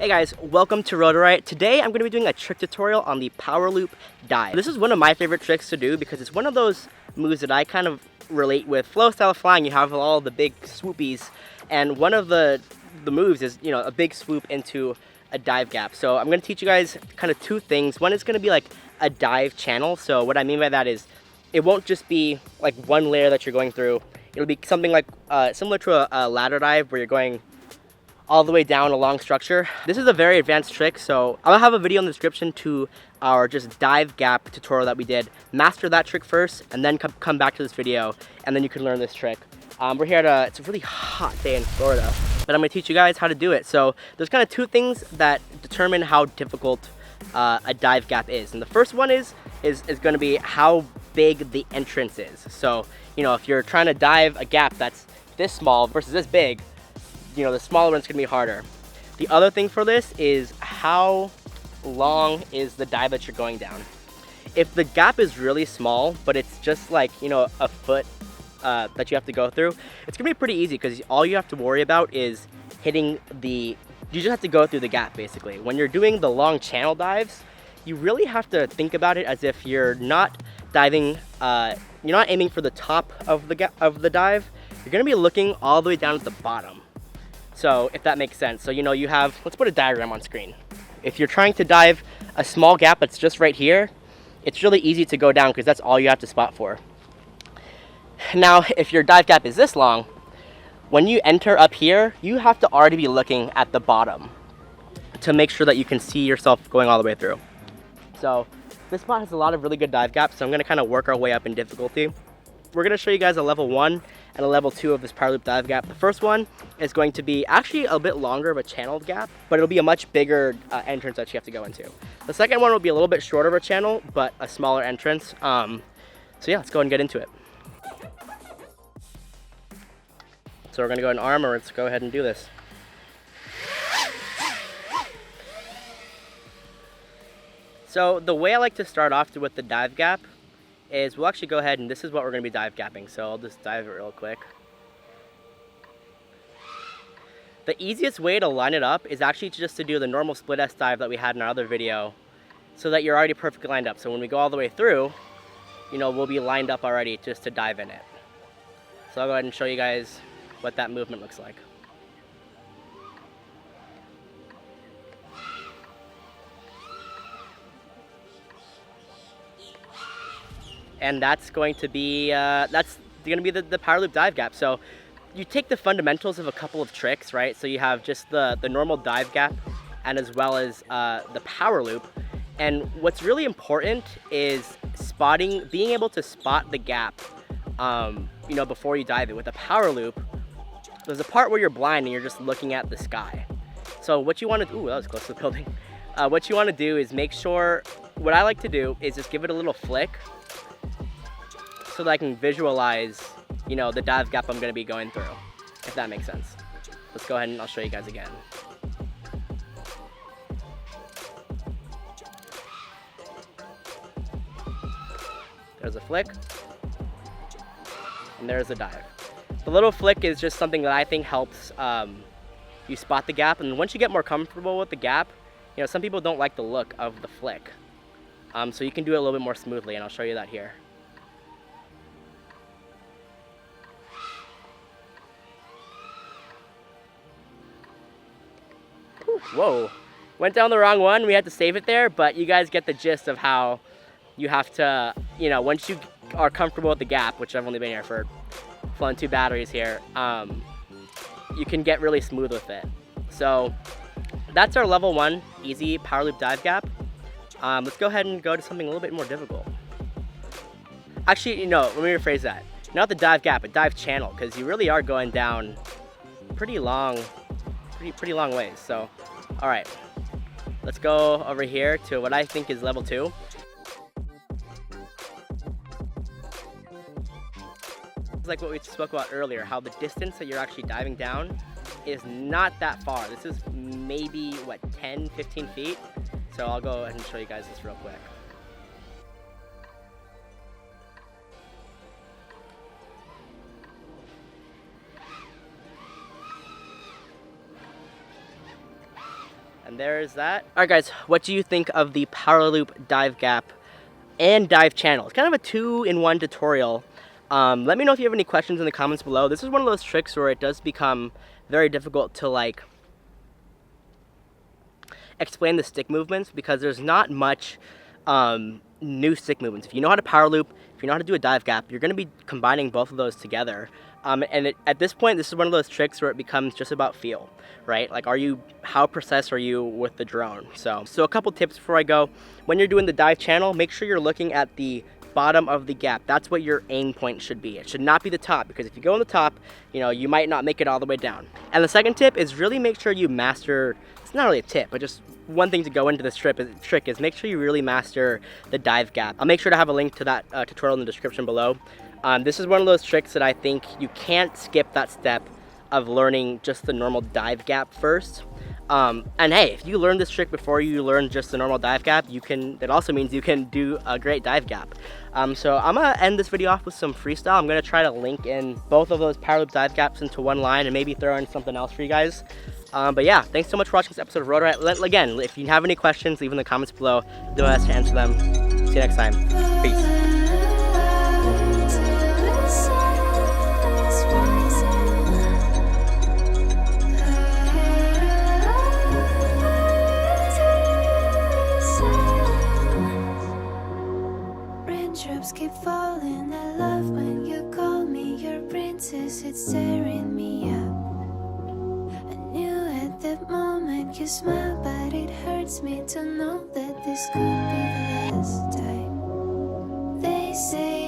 Hey guys, welcome to Rotor Riot. Today I'm going to be doing a trick tutorial on the Powerloop dive. This is one of my favorite tricks to do because it's one of those moves that I kind of relate with flow style flying. You have all the big swoopies, and one of the moves is, a big swoop into a dive gap. So I'm going to teach you guys kind of two things. One is going to be like a dive channel. So what I mean by that is it won't just be like one layer that you're going through. It'll be something like similar to a ladder dive where you're going all the way down a long structure. This is a very advanced trick, so I'll have a video in the description to our just dive gap tutorial that we did. Master that trick first, and then come back to this video, and then you can learn this trick. We're here it's a really hot day in Florida, but I'm gonna teach you guys how to do it. So there's kind of two things that determine how difficult a dive gap is. And the first one is gonna be how big the entrance is. So, if you're trying to dive a gap that's this small versus this big, the smaller one's gonna be harder. The other thing for this is how long is the dive that you're going down. If the gap is really small, but it's just like, a foot that you have to go through, it's gonna be pretty easy because all you have to worry about is you just have to go through the gap basically. When you're doing the long channel dives, you really have to think about it as if you're not diving, you're not aiming for the top of the dive, you're gonna be looking all the way down at the bottom. So if that makes sense. So you have, let's put a diagram on screen. If you're trying to dive a small gap that's just right here, it's really easy to go down because that's all you have to spot for. Now, if your dive gap is this long, when you enter up here, you have to already be looking at the bottom to make sure that you can see yourself going all the way through. So this spot has a lot of really good dive gaps, so I'm gonna kind of work our way up in difficulty. We're gonna show you guys a level 1 and a level 2 of this Powerloop dive gap. The first one is going to be actually a bit longer of a channeled gap, but it'll be a much bigger entrance that you have to go into. The second one will be a little bit shorter of a channel, but a smaller entrance. So yeah, let's go and get into it. So we're gonna go in arm, or let's go ahead and do this. So the way I like to start off with the dive gap is we'll actually go ahead and this is what we're going to be dive gapping. So I'll just dive it real quick. The easiest way to line it up is actually just to do the normal split S dive that we had in our other video so that you're already perfectly lined up. So when we go all the way through, we'll be lined up already just to dive in it. So I'll go ahead and show you guys what that movement looks like. And that's going to be the Powerloop dive gap. So you take the fundamentals of a couple of tricks, right? So you have just the normal dive gap and as well as the Powerloop. And what's really important is being able to spot the gap, before you dive it. With the Powerloop, there's a part where you're blind and you're just looking at the sky. So what you want to, ooh, that was close to the building. What you want to do is make sure, what I like to do is just give it a little flick so that I can visualize, the dive gap I'm going to be going through, if that makes sense. Let's go ahead and I'll show you guys again. There's a flick, and there's a dive. The little flick is just something that I think helps you spot the gap, and once you get more comfortable with the gap, some people don't like the look of the flick. So you can do it a little bit more smoothly, and I'll show you that here. Whoa, went down the wrong one. We had to save it there, but you guys get the gist of how you have to, once you are comfortable with the gap, which I've only been here for flown 2 batteries here, you can get really smooth with it. So that's our level 1 easy Powerloop dive gap. Let's go ahead and go to something a little bit more difficult. Actually, let me rephrase that. Not the dive gap, but dive channel, because you really are going down pretty long ways. So, all right, let's go over here to what I think is level 2. It's like what we spoke about earlier, how the distance that you're actually diving down is not that far. This is maybe, 10, 15 feet? So I'll go ahead and show you guys this real quick. And there's that. All right, guys, what do you think of the Powerloop dive gap and dive channel? It's kind of a 2-in-1 tutorial. Let me know if you have any questions in the comments below. This is one of those tricks where it does become very difficult to like explain the stick movements because there's not much new stick movements. If you know how to power loop, if you know how to do a dive gap, you're going to be combining both of those together. At this point, this is one of those tricks where it becomes just about feel, right? Like, how precise are you with the drone? So a couple tips before I go. When you're doing the dive channel, make sure you're looking at the bottom of the gap. That's what your aim point should be. It should not be the top, because if you go on the top, you might not make it all the way down. And the second tip is really make sure you master, it's not really a tip, but just one thing to go into this trick is make sure you really master the dive gap. I'll make sure to have a link to that tutorial in the description below. This is one of those tricks that I think you can't skip that step of learning just the normal dive gap first. And hey, if you learn this trick before you learn just the normal dive gap, that also means you can do a great dive gap. So I'm gonna end this video off with some freestyle. I'm gonna try to link in both of those Powerloop dive gaps into one line and maybe throw in something else for you guys. But yeah, thanks so much for watching this episode of Rotor Riot. Again, if you have any questions, leave in the comments below. Do my best to answer them. See you next time. Peace. Raindrops keep falling. I love when you call me your princess. It's tearing me up. I knew at that moment you smiled, but it hurts me to know that this could be the last time. They say